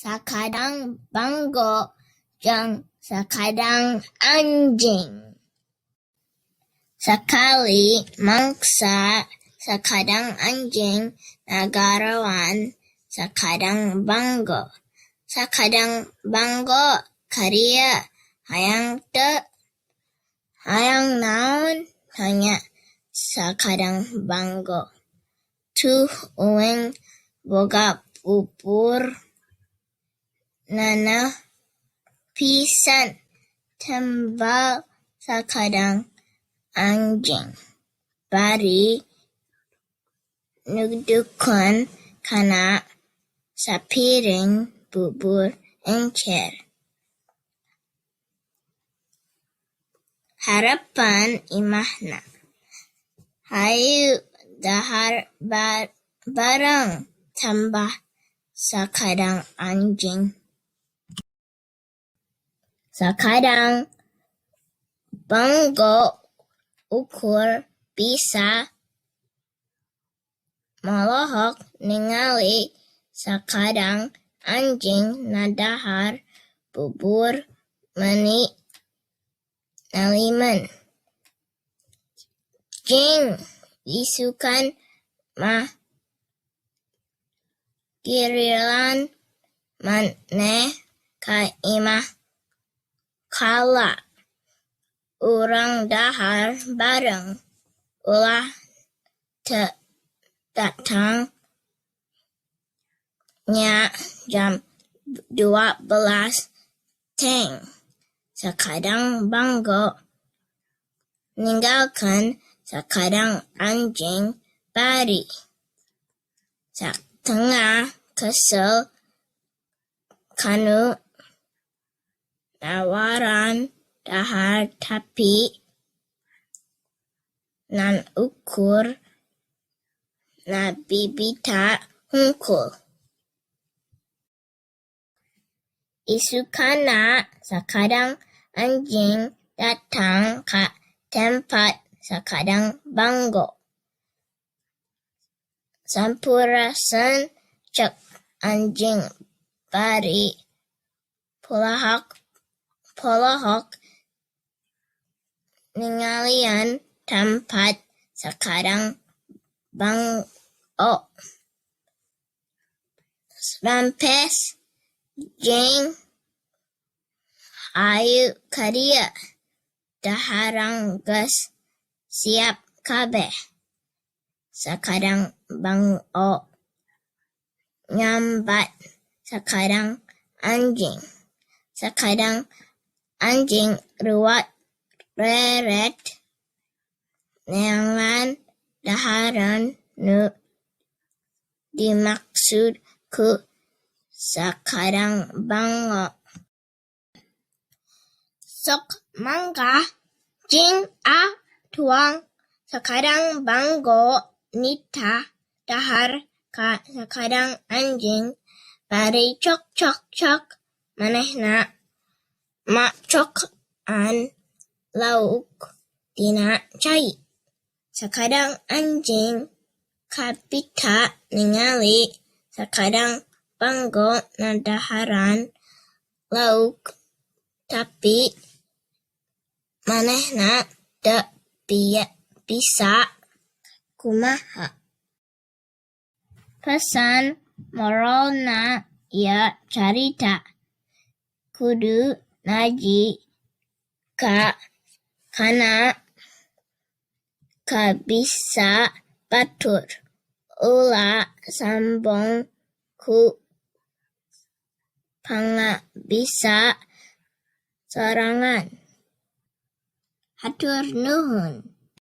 Sakadang banggo jeung sakadang anjing. Sekali mangsa sakadang anjing nagarawan sakadang banggo. Sakadang banggo karia hayang teu. Hayang naon? Tanya sakadang banggo. Tuh uing boga bubur nanah pisan tembal sakadang anjing. Bari nugdukeun kana sapiring bubur encer. Harapan imahna. Hayu dahar bareng tambah sakadang anjing. Sakadang banggo ukur bisa molohok ningali sakadang anjing nadahar bubur meuni naliman. Jing isukan mah girilan maneh ka imah kala urang dahar bareng ulah teu datang nya jam 12 teng. Sakadang banggo ninggalkeun sakadang anjing bari. Satengah kesel kanu nawaran dahar tapi nan ukur na bibita hungkul. Isukana sakadang anjing datang ka tempat sakadang banggo. Sampurasun cek anjing bari polohok ningalian tempat sakadang banggo. Rampes jing ayu kadia daharang geus siap kabeh. Sakadang banggo nyambat sakadang anjing. Sakadang anjing ruwat reret neangan daharan nu dimaksud ku sakadang banggo. Sok mangga jing tuang sakadang banggo nita dahar ka sakadang anjing bari cok manehna macokan lauk tina cai. Sakadang anjing kapita ningali sakadang banggo nadaharan lauk tapi manehna teu bisa kumaha. Pesan moralna ieu carita kudu naji kana kabisa batur ulah sambong ku pangabisa sorangan. Hatur nuhun.